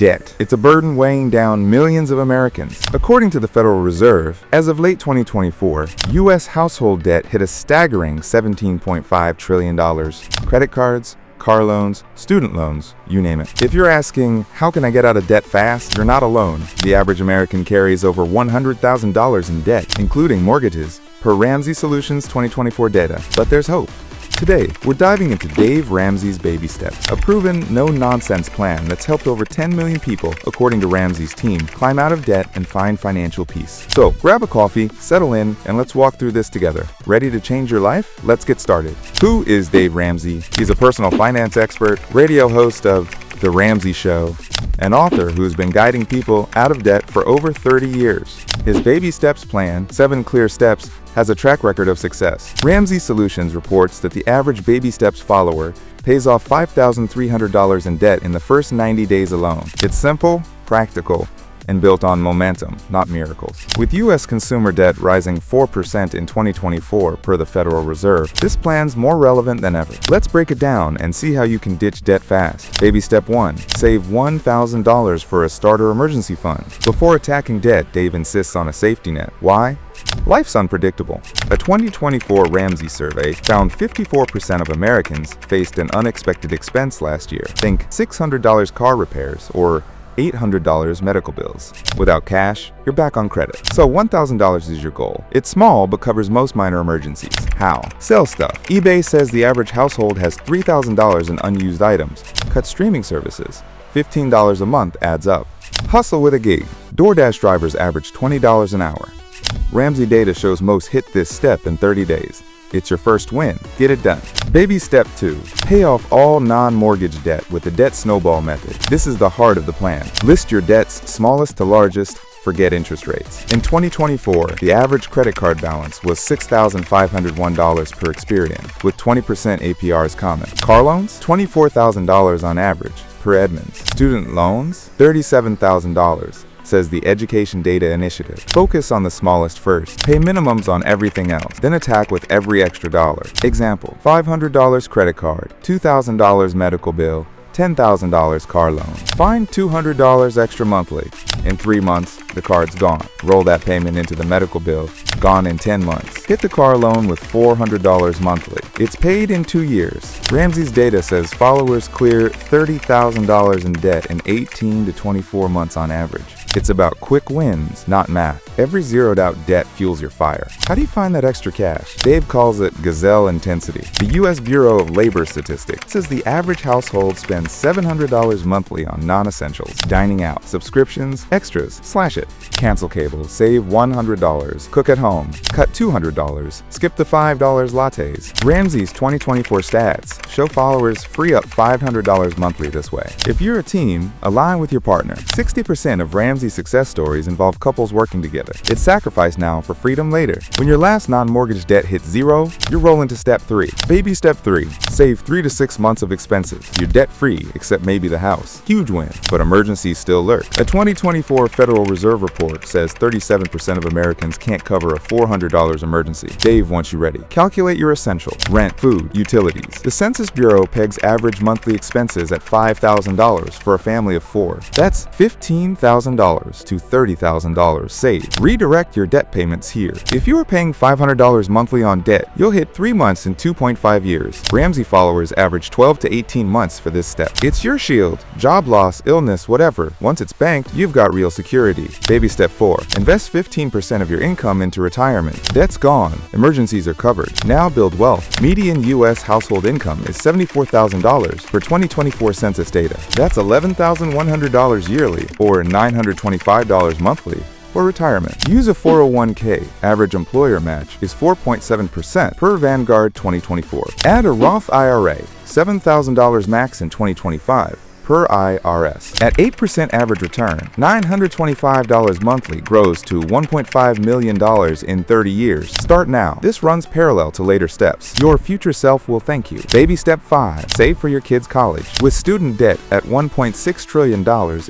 Debt. It's a burden weighing down millions of Americans. According to the Federal Reserve, as of late 2024, U.S. household debt hit a staggering $17.5 trillion. Credit cards, car loans, student loans, you name it. If you're asking, how can I get out of debt fast? You're not alone. The average American carries over $100,000 in debt, including mortgages, per Ramsey Solutions 2024 data. But there's hope. Today, we're diving into Dave Ramsey's Baby Steps, a proven, no-nonsense plan that's helped over 10 million people, according to Ramsey's team, climb out of debt and find financial peace. So, grab a coffee, settle in, and let's walk through this together. Ready to change your life? Let's get started. Who is Dave Ramsey? He's a personal finance expert, radio host of The Ramsey Show, an author who's been guiding people out of debt for over 30 years. His Baby Steps plan, 7 Clear Steps, has a track record of success. Ramsey Solutions reports that the average Baby Steps follower pays off $5,300 in debt in the first 90 days alone. It's simple, practical, and built on momentum, not miracles. With U.S. consumer debt rising 4% in 2024 per the Federal Reserve, this plan's more relevant than ever. Let's break it down and see how you can ditch debt fast. Baby Step 1. Save $1,000 for a starter emergency fund. Before attacking debt, Dave insists on a safety net. Why? Life's unpredictable. A 2024 Ramsey survey found 54% of Americans faced an unexpected expense last year. Think $600 car repairs or $800 medical bills. Without cash, you're back on credit. So $1,000 is your goal. It's small, but covers most minor emergencies. How? Sell stuff. eBay says the average household has $3,000 in unused items. Cut streaming services. $15 a month adds up. Hustle with a gig. DoorDash drivers average $20 an hour. Ramsey data shows most hit this step in 30 days. It's your first win. Get it done. Baby Step 2. Pay off all non-mortgage debt with the debt snowball method. This is the heart of the plan. List your debts, smallest to largest. Forget interest rates. In 2024, the average credit card balance was $6,501 per Experian, with 20% APRs common. Car loans? $24,000 on average, per Edmunds. Student loans? $37,000. Says the Education Data Initiative. Focus on the smallest first. Pay minimums on everything else, then attack with every extra dollar. Example, $500 credit card, $2,000 medical bill, $10,000 car loan. Find $200 extra monthly. In 3 months, the card's gone. Roll that payment into the medical bill. Gone in 10 months. Hit the car loan with $400 monthly. It's paid in 2 years. Ramsey's data says followers clear $30,000 in debt in 18 to 24 months on average. It's about quick wins, not math. Every zeroed out debt fuels your fire. How do you find that extra cash? Dave calls it gazelle intensity. The U.S. Bureau of Labor Statistics says the average household spends $700 monthly on non-essentials, dining out, subscriptions, extras, slash it. Cancel cable, save $100, cook at home, cut $200, skip the $5 lattes. Ramsey's 2024 stats show followers free up $500 monthly this way. If you're a team, align with your partner. 60% of Ramsey's success stories involve couples working together. It's sacrifice now for freedom later. When your last non-mortgage debt hits 0, you're rolling to Step 3. Baby Step 3. Save 3 to 6 months of expenses. You're debt-free, except maybe the house. Huge win, but emergencies still lurk. A 2024 Federal Reserve report says 37% of Americans can't cover a $400 emergency. Dave wants you ready. Calculate your essentials: rent, food, utilities. The Census Bureau pegs average monthly expenses at $5,000 for a family of 4. That's $15,000 to $30,000 saved. Redirect your debt payments here. If you are paying $500 monthly on debt, you'll hit 3 months in 2.5 years. Ramsey followers average 12 to 18 months for this step. It's your shield. Job loss, illness, whatever. Once it's banked, you've got real security. Baby Step 4. Invest 15% of your income into retirement. Debt's gone. Emergencies are covered. Now build wealth. Median U.S. household income is $74,000 for 2024 census data. That's $11,100 yearly, or $925 monthly for retirement. Use a 401k. Average employer match is 4.7% per Vanguard 2024. Add a Roth IRA, $7,000 max in 2025. Per IRS. At 8% average return, $925 monthly grows to $1.5 million in 30 years. Start now. This runs parallel to later steps. Your future self will thank you. Baby Step 5. Save for your kids' college. With student debt at $1.6 trillion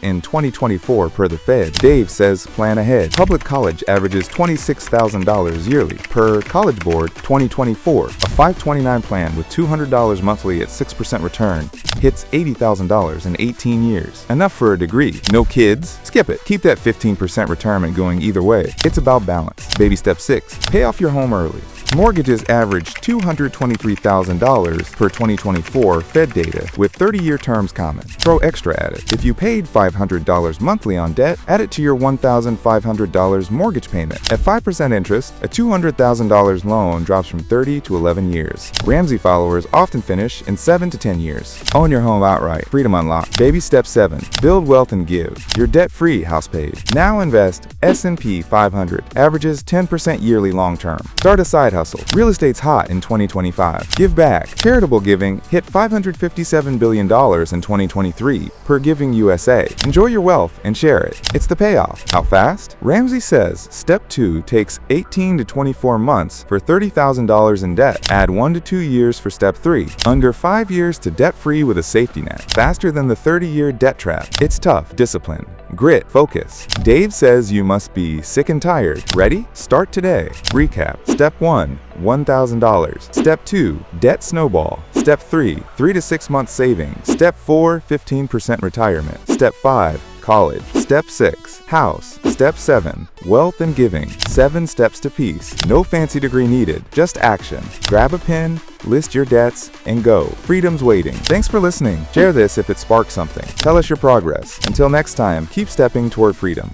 in 2024 per the Fed, Dave says plan ahead. Public college averages $26,000 yearly per College Board 2024. A $529 plan with $200 monthly at 6% return hits $80,000 in in 18 years. Enough for a degree. No kids? Skip it. Keep that 15% retirement going either way. It's about balance. Baby step 6. Pay off your home early. Mortgages averaged $223,000 per 2024 Fed data, with 30-year terms common. Throw extra at it. If you paid $500 monthly on debt, add it to your $1,500 mortgage payment. At 5% interest, a $200,000 loan drops from 30 to 11 years. Ramsey followers often finish in 7 to 10 years. Own your home outright. Freedom unlocked. Baby step 7. Build wealth and give. You're debt-free, house paid. Now invest S&P 500. Averages 10% yearly long-term. Start a side hustle. Real estate's hot in 2025. Give back. Charitable giving hit $557 billion in 2023 per Giving USA. Enjoy your wealth and share it. It's the payoff. How fast? Ramsey says step 2 takes 18 to 24 months for $30,000 in debt. Add 1 to 2 years for step 3. Under 5 years to debt-free with a safety net. Faster than the 30-year debt trap. It's tough. Discipline. Grit. Focus. Dave says you must be sick and tired. Ready? Start today. Recap. Step 1. $1,000. Step 2. Debt snowball. Step 3. 3 to 6 months savings. Step 4. 15% retirement. Step 5. College. Step 6. House. Step 7. Wealth and giving. 7 steps to peace. No fancy degree needed, just action. Grab a pen, list your debts, and go. Freedom's waiting. Thanks for listening. Share this if it sparks something. Tell us your progress. Until next time, keep stepping toward freedom.